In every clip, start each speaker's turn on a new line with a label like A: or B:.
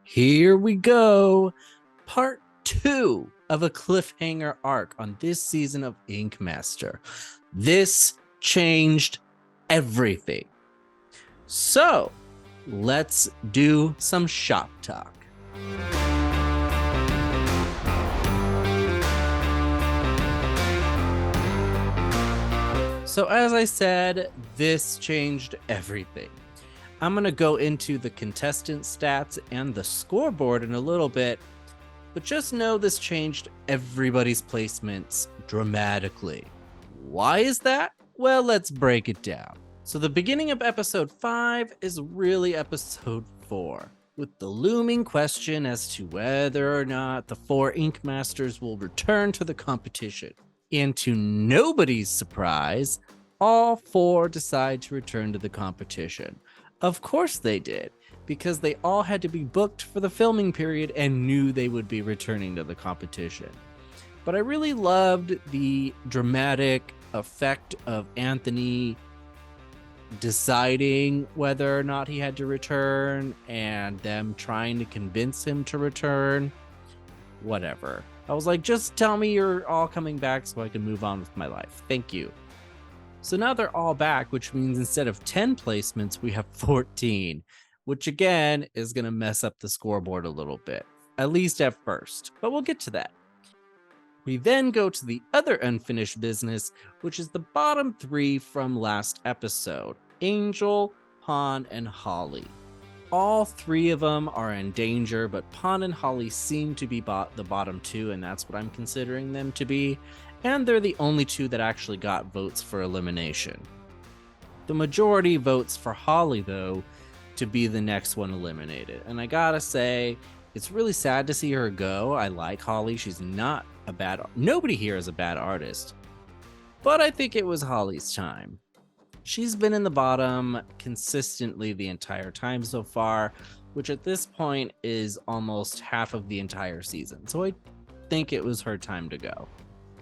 A: Here we go. Part 2 of a cliffhanger arc on this season of Ink Master. This changed everything. So, let's do some shop talk. So, as I said, this changed everything. I'm going to go into the contestant stats and the scoreboard in a little bit, but just know this changed everybody's placements dramatically. Why is that? Well, let's break it down. So the beginning of episode 5 is really episode 4, with the looming question as to whether or not the 4 Ink Masters will return to the competition. And to nobody's surprise, all 4 decide to return to the competition. Of course they did, because they all had to be booked for the filming period and knew they would be returning to the competition. But I really loved the dramatic effect of Anthony deciding whether or not he had to return and them trying to convince him to return. Whatever. I was like, just tell me you're all coming back so I can move on with my life. Thank you. So now they're all back, which means instead of 10 placements, we have 14, which again is going to mess up the scoreboard a little bit, at least at first, but we'll get to that. We then go to the other unfinished business, which is the bottom 3 from last episode, Angel, Pawn, and Holly. All 3 of them are in danger, but Pawn and Holly seem to be the bottom 2, and that's what I'm considering them to be. And they're the only 2 that actually got votes for elimination. The majority votes for Holly, though, to be the next one eliminated. And I gotta say, it's really sad to see her go. I like Holly. She's not a bad... Nobody here is a bad artist. But I think it was Holly's time. She's been in the bottom consistently the entire time so far, which at this point is almost half of the entire season. So I think it was her time to go.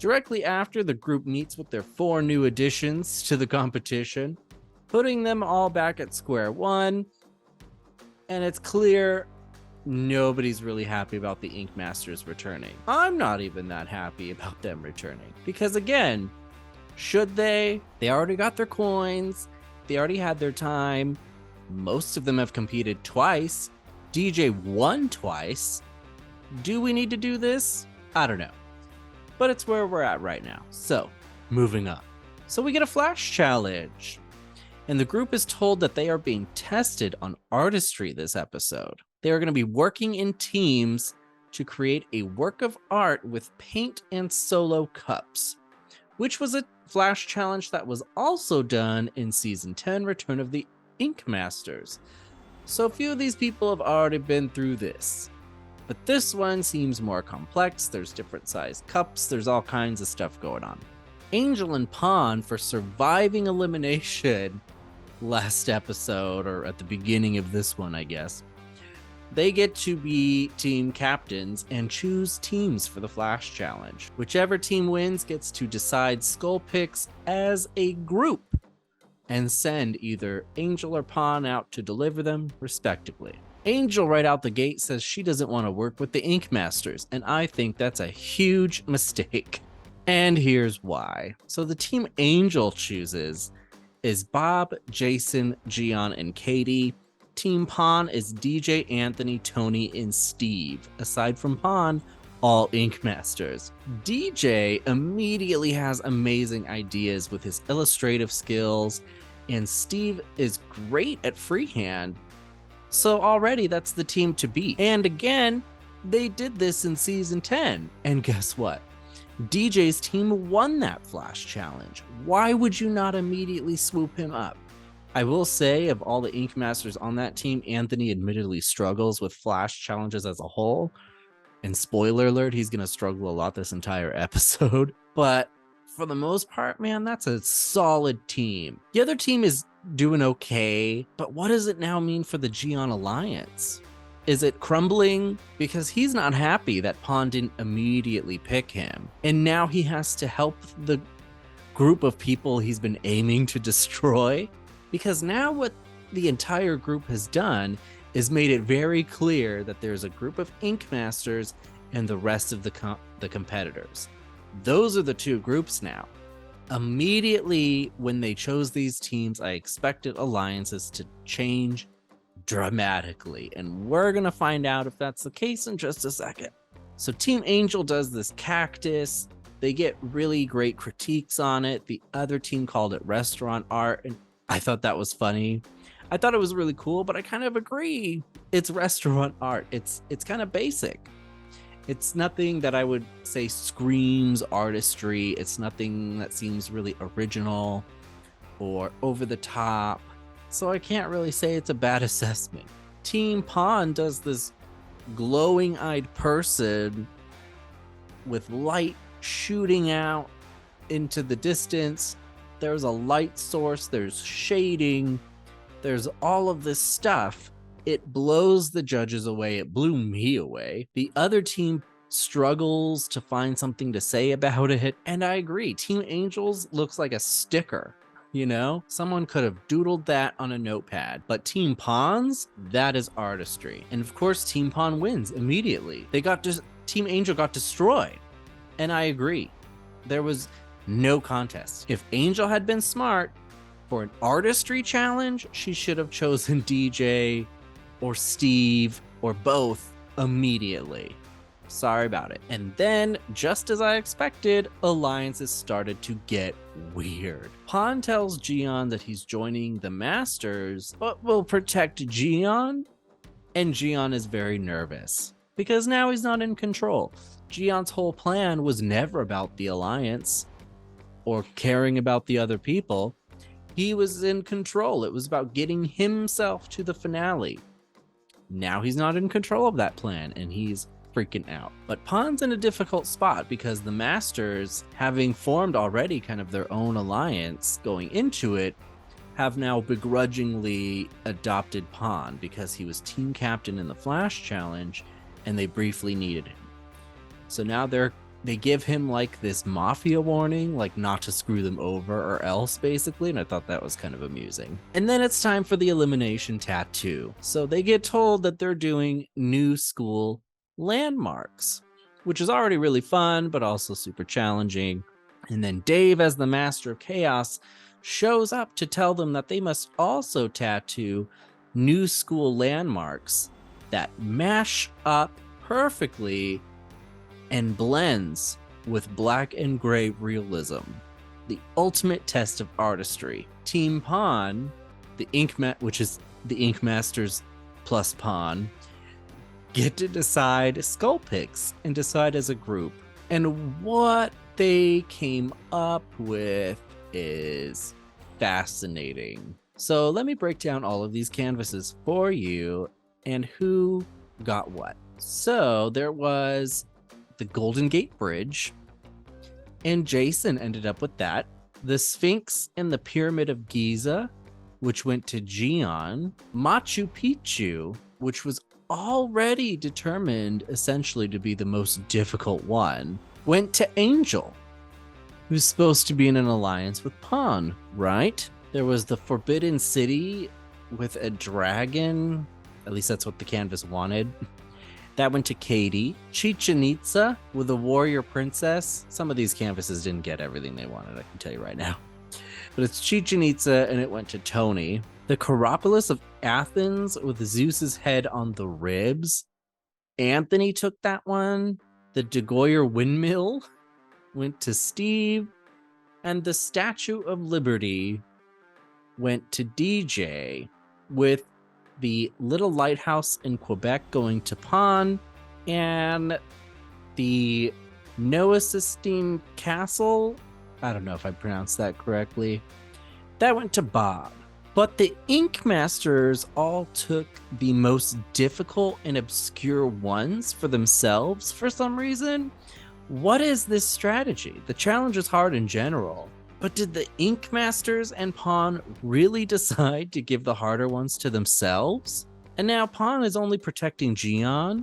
A: Directly after, the group meets with their 4 new additions to the competition, putting them all back at square one, and it's clear nobody's really happy about the Ink Masters returning. I'm not even that happy about them returning, because again, should they? They already got their coins, they already had their time, most of them have competed twice, DJ won twice. Do we need to do this? I don't know. But it's where we're at right now. So, moving on. So we get a flash challenge. And the group is told that they are being tested on artistry this episode. They are going to be working in teams to create a work of art with paint and solo cups, which was a flash challenge that was also done in Season 10, Return of the Ink Masters. So a few of these people have already been through this. But this one seems more complex. There's different sized cups. There's all kinds of stuff going on. Angel and Pawn, for surviving elimination last episode, or at the beginning of this one, I guess, they get to be team captains and choose teams for the Flash Challenge. Whichever team wins gets to decide skull picks as a group and send either Angel or Pawn out to deliver them, respectively. Angel right out the gate says she doesn't want to work with the Ink Masters, and I think that's a huge mistake. And here's why. So the team Angel chooses is Bob, Jason, Gian, and Katie. Team Pawn is DJ, Anthony, Tony, and Steve. Aside from Pawn, all Ink Masters. DJ immediately has amazing ideas with his illustrative skills, and Steve is great at freehand. So already that's the team to beat. And again, they did this in Season 10. And guess what? DJ's team won that Flash Challenge. Why would you not immediately swoop him up? I will say, of all the Ink Masters on that team, Anthony admittedly struggles with Flash Challenges as a whole. And spoiler alert, he's going to struggle a lot this entire episode. But for the most part, man, that's a solid team. The other team is doing okay, but what does it now mean for the Gian Alliance? Is it crumbling? Because he's not happy that Pawn didn't immediately pick him, and now he has to help the group of people he's been aiming to destroy. Because now what the entire group has done is made it very clear that there's a group of Ink Masters and the rest of the competitors. Those are the two groups now. Immediately when they chose these teams, I expected alliances to change dramatically, and we're gonna find out if that's the case in just a second. So Team Angel does this cactus. They get really great critiques on it. The other team called it restaurant art, and I thought that was funny. I thought it was really cool, but I kind of agree. It's restaurant art. It's kind of basic. It's nothing that I would say screams artistry. It's nothing that seems really original or over the top. So I can't really say it's a bad assessment. Team Pawn does this glowing-eyed person with light shooting out into the distance. There's a light source, there's shading, there's all of this stuff. It blows the judges away. It blew me away. The other team struggles to find something to say about it, and I agree. Team Angels looks like a sticker. You know, someone could have doodled that on a notepad, but Team Pawns, that is artistry. And of course, Team Pawn wins immediately. Team Angel got destroyed. And I agree. There was no contest. If Angel had been smart for an artistry challenge, she should have chosen DJ or Steve or both immediately. Sorry about it. And then, just as I expected, alliances started to get weird. Pawn tells Gion that he's joining the Masters, but will protect Gion, and Gion is very nervous because now he's not in control. Gion's whole plan was never about the alliance or caring about the other people. He was in control. It was about getting himself to the finale. Now he's not in control of that plan, and he's freaking out. But Pawn's in a difficult spot because the Masters, having formed already kind of their own alliance going into it, have now begrudgingly adopted Pawn because he was team captain in the Flash Challenge and they briefly needed him. So now they give him like this mafia warning, like not to screw them over or else, basically, and I thought that was kind of amusing. And then it's time for the elimination tattoo. So they get told that they're doing new school landmarks, which is already really fun, but also super challenging. And then Dave, as the Master of Chaos, shows up to tell them that they must also tattoo new school landmarks that mash up perfectly and blends with black and gray realism. The ultimate test of artistry. Team Pawn, which is the Ink Masters plus Pawn, get to decide skull picks and decide as a group. And what they came up with is fascinating. So let me break down all of these canvases for you and who got what. So there was the Golden Gate Bridge, and Jason ended up with that. The Sphinx and the Pyramid of Giza, which went to Gion. Machu Picchu, which was already determined essentially to be the most difficult one, went to Angel, who's supposed to be in an alliance with Pawn, right? There was the Forbidden City with a dragon. At least that's what the canvas wanted. That went to Katie. Chichen Itza with a warrior princess. Some of these canvases didn't get everything they wanted, I can tell you right now. But it's Chichen Itza, and it went to Tony. The Chiropolis of Athens with Zeus's head on the ribs. Anthony took that one. The De Goyer Windmill went to Steve. And the Statue of Liberty went to DJ, with the Little Lighthouse in Quebec going to Pawn, and the Noah Sistine Castle, I don't know if I pronounced that correctly, that went to Bob. But the Ink Masters all took the most difficult and obscure ones for themselves for some reason. What is this strategy? The challenge is hard in general, but did the Ink Masters and Pawn really decide to give the harder ones to themselves? And now Pawn is only protecting Gion.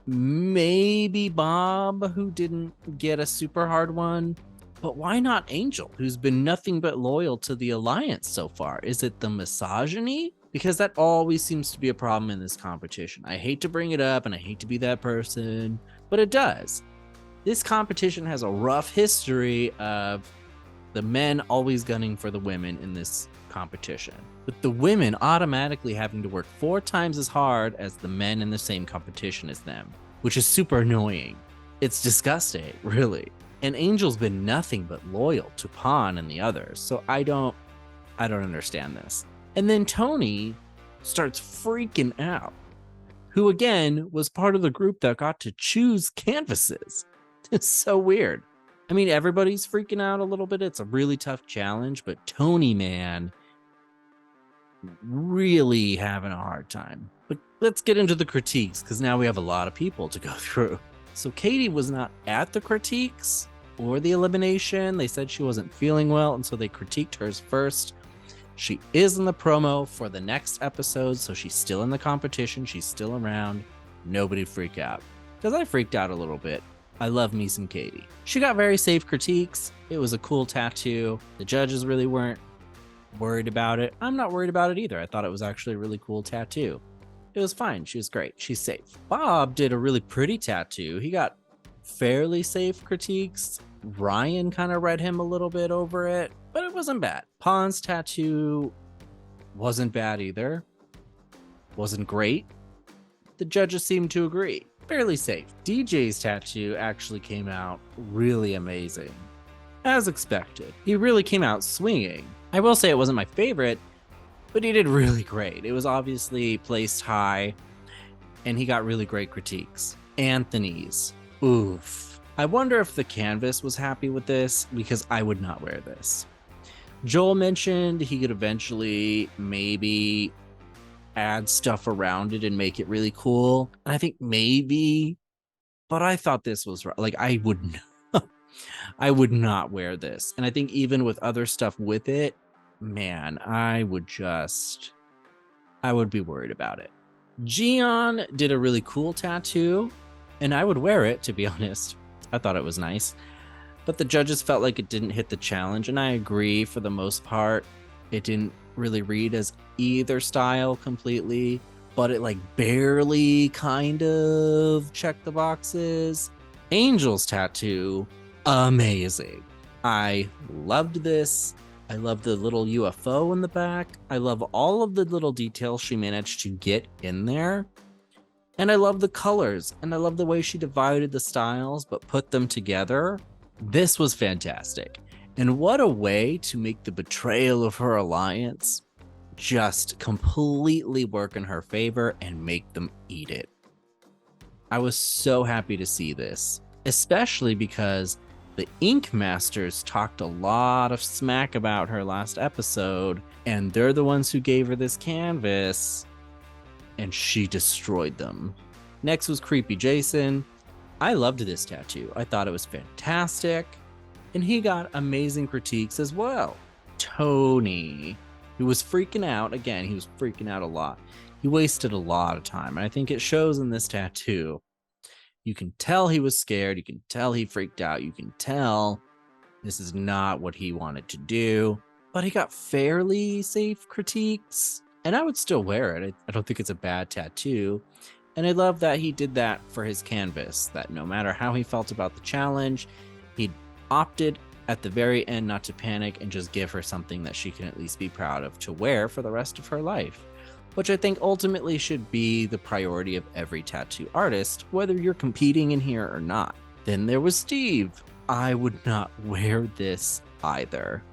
A: Maybe Bob, who didn't get a super hard one. But why not Angel, who's been nothing but loyal to the Alliance so far? Is it the misogyny? because that always seems to be a problem in this competition. I hate to bring it up and I hate to be that person, but it does. This competition has a rough history of the men always gunning for the women in this competition, with the women automatically having to work 4 times as hard as the men in the same competition as them, which is super annoying. It's disgusting, really. And Angel's been nothing but loyal to Pawn and the others, so I don't understand this. And then Tony starts freaking out, who again was part of the group that got to choose canvases. It's so weird. I mean, everybody's freaking out a little bit. It's a really tough challenge, but Tony, man, really having a hard time. But let's get into the critiques, because now we have a lot of people to go through. So Katie was not at the critiques or the elimination. They said she wasn't feeling well, and so they critiqued hers first. She is in the promo for the next episode, so she's still in the competition. She's still around. Nobody freak out, because I freaked out a little bit. I love me some Katie. She got very safe critiques. It was a cool tattoo. The judges really weren't worried about it. I'm not worried about it either. I thought it was actually a really cool tattoo. It was fine. She was great. She's safe. Bob did a really pretty tattoo. He got fairly safe critiques. Ryan kind of read him a little bit over it, but it wasn't bad. Pawn's tattoo wasn't bad either. Wasn't great. The judges seemed to agree. Fairly safe. DJ's tattoo actually came out really amazing. As expected. He really came out swinging. I will say it wasn't my favorite, but he did really great. It was obviously placed high, and he got really great critiques. Anthony's. Oof. I wonder if the canvas was happy with this, because I would not wear this. Joel mentioned he could eventually maybe add stuff around it and make it really cool. And I think maybe, but I thought this was like, I would not wear this. And I think even with other stuff with it, man, I would be worried about it. Gian did a really cool tattoo, and I would wear it, to be honest. I thought it was nice, but the judges felt like it didn't hit the challenge, and I agree for the most part. It didn't really read as either style completely, but it like barely kind of checked the boxes. Angel's tattoo, amazing. I loved this. I love the little UFO in the back. I love all of the little details she managed to get in there. And I love the colors, and I love the way she divided the styles but put them together. This was fantastic. And what a way to make the betrayal of her alliance just completely work in her favor and make them eat it. I was so happy to see this, especially because the Ink Masters talked a lot of smack about her last episode, and they're the ones who gave her this canvas, and she destroyed them. Next was Creepy Jason. I loved this tattoo. I thought it was fantastic, and he got amazing critiques as well. Tony, who was freaking out. Again, he was freaking out a lot. He wasted a lot of time, and I think it shows in this tattoo. You can tell he was scared. You can tell he freaked out. You can tell this is not what he wanted to do, but he got fairly safe critiques, and I would still wear it. I don't think it's a bad tattoo, and I love that he did that for his canvas, that no matter how he felt about the challenge, he opted at the very end not to panic and just give her something that she can at least be proud of to wear for the rest of her life, which I think ultimately should be the priority of every tattoo artist, whether you're competing in here or not. Then there was Steve. I would not wear this either.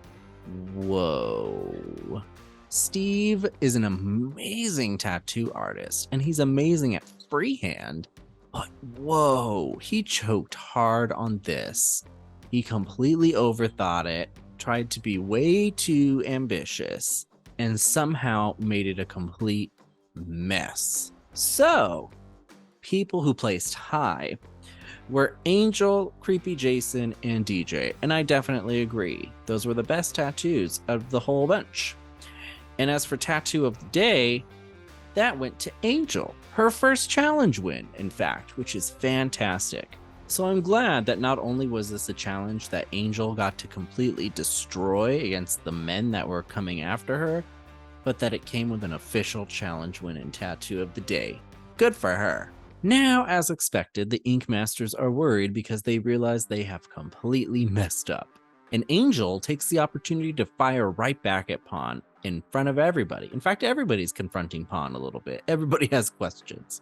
A: Whoa. Steve is an amazing tattoo artist, and he's amazing at freehand, but whoa, he choked hard on this. He completely overthought it, tried to be way too ambitious, and somehow made it a complete mess. So, people who placed high were Angel, Creepy Jason, and DJ, and I definitely agree. Those were the best tattoos of the whole bunch. And as for Tattoo of the Day, that went to Angel. Her first challenge win, in fact, which is fantastic. So I'm glad that not only was this a challenge that Angel got to completely destroy against the men that were coming after her, but that it came with an official challenge win and tattoo of the day. Good for her. Now, as expected, the Ink Masters are worried because they realize they have completely messed up. And Angel takes the opportunity to fire right back at Pawn in front of everybody. In fact, everybody's confronting Pawn a little bit. Everybody has questions.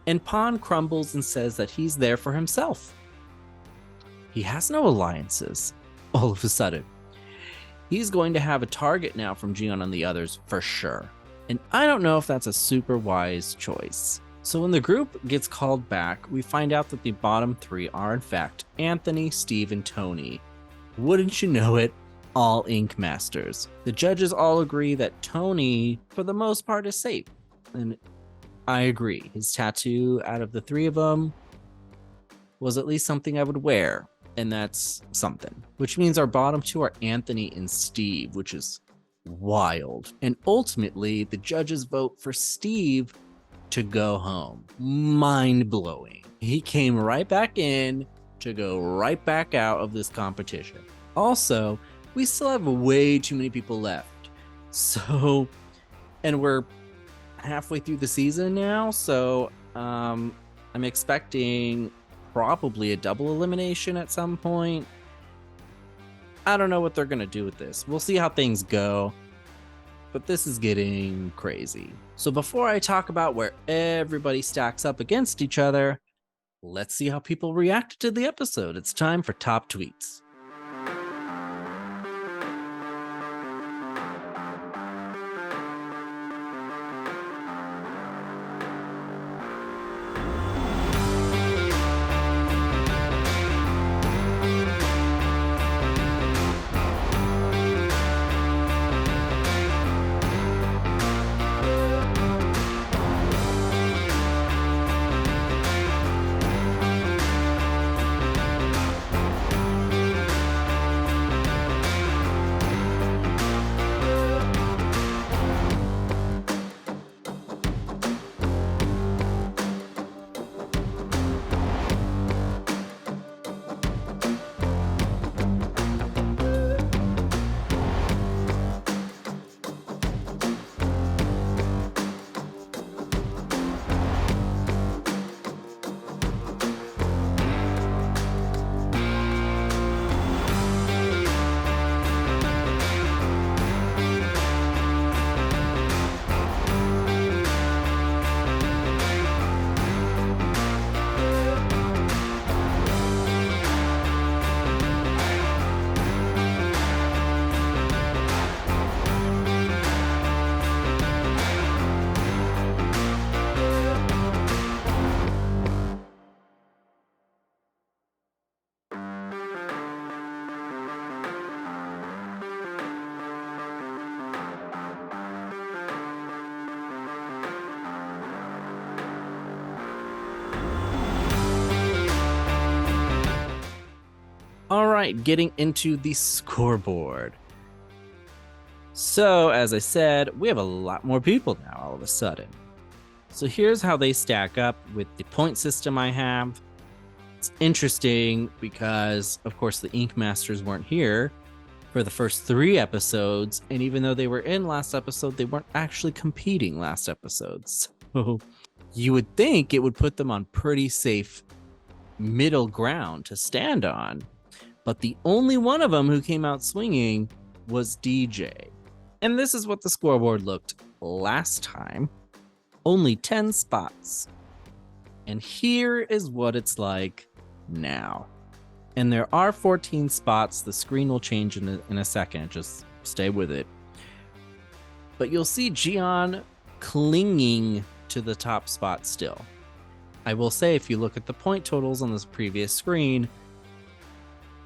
A: And Pawn crumbles and says that he's there for himself. He has no alliances, all of a sudden. He's going to have a target now from Gion and the others for sure. And I don't know if that's a super wise choice. So when the group gets called back, we find out that the bottom three are in fact Anthony, Steve, and Tony. Wouldn't you know it, all Ink Masters. The judges all agree that Tony, for the most part, is safe. And I agree. His tattoo out of the three of them was at least something I would wear. And that's something. Which means our bottom two are Anthony and Steve, which is wild. And ultimately, the judges vote for Steve to go home. Mind-blowing. He came right back in to go right back out of this competition. Also, we still have way too many people left. So, and we're halfway through the season now, so I'm expecting probably a double elimination at some point. I don't know what they're going to do with this. We'll see how things go. But this is getting crazy. So before I talk about where everybody stacks up against each other, let's see how people reacted to the episode. It's time for top tweets. All right, getting into the scoreboard. So, as I said, we have a lot more people now all of a sudden. So here's how they stack up with the point system I have. It's interesting because, of course, the Ink Masters weren't here for the first 3 episodes, and even though they were in last episode, they weren't actually competing last episode. So you would think it would put them on pretty safe middle ground to stand on. But the only one of them who came out swinging was DJ. And this is what the scoreboard looked last time. Only 10 spots. And here is what it's like now. And there are 14 spots. The screen will change in a second. Just stay with it. But you'll see Gion clinging to the top spot still. I will say, if you look at the point totals on this previous screen,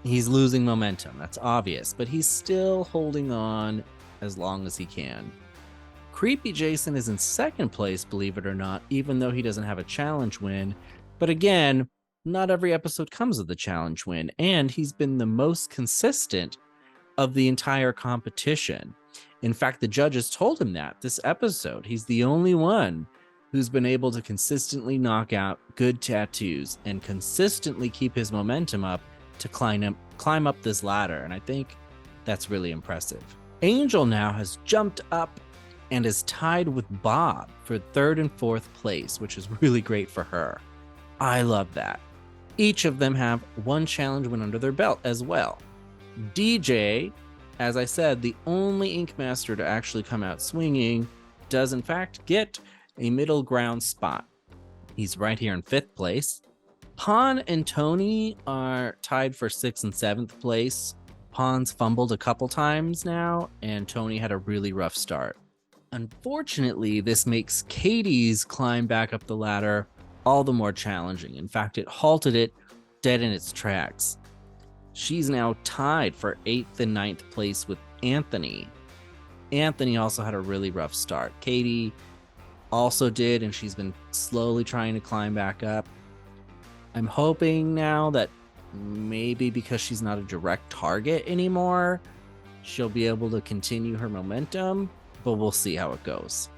A: he's losing momentum. That's obvious, but he's still holding on as long as he can. Creepy Jason is in second place, believe it or not, even though he doesn't have a challenge win. But again, not every episode comes with a challenge win, and he's been the most consistent of the entire competition. In fact, the judges told him that this episode. He's the only one who's been able to consistently knock out good tattoos and consistently keep his momentum up to climb up this ladder, and I think that's really impressive. Angel now has jumped up and is tied with Bob for 3rd and 4th place, which is really great for her. I love that. Each of them have 1 challenge win under their belt as well. DJ, as I said, the only Ink Master to actually come out swinging, does in fact get a middle ground spot. He's right here in 5th place. Pawn and Tony are tied for 6th and 7th place. Pawn's fumbled a couple times now, and Tony had a really rough start. Unfortunately, this makes Katie's climb back up the ladder all the more challenging. In fact, it halted it dead in its tracks. She's now tied for 8th and 9th place with Anthony. Anthony also had a really rough start. Katie also did, and she's been slowly trying to climb back up. I'm hoping now that maybe because she's not a direct target anymore, she'll be able to continue her momentum, but we'll see how it goes.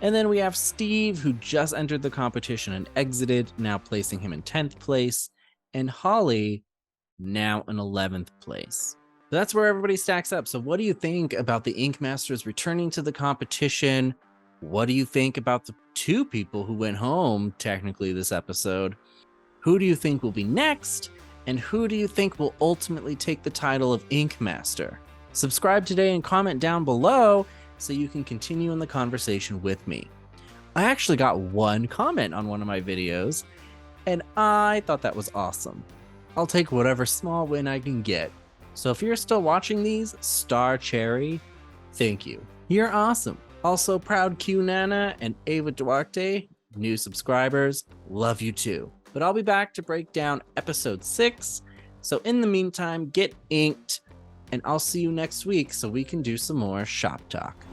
A: And then we have Steve, who just entered the competition and exited, now placing him in 10th place, and Holly now in 11th place. So that's where everybody stacks up. So what do you think about the Ink Masters returning to the competition? What do you think about the 2 people who went home technically this episode? Who do you think will be next? And who do you think will ultimately take the title of Ink Master? Subscribe today and comment down below so you can continue in the conversation with me. I actually got 1 comment on one of my videos, and I thought that was awesome. I'll take whatever small win I can get. So if you're still watching these, Star Cherry, thank you. You're awesome. Also, Proud Q Nana and Ava Duarte, new subscribers, love you too. But I'll be back to break down episode 6. So in the meantime, get inked, and I'll see you next week so we can do some more shop talk.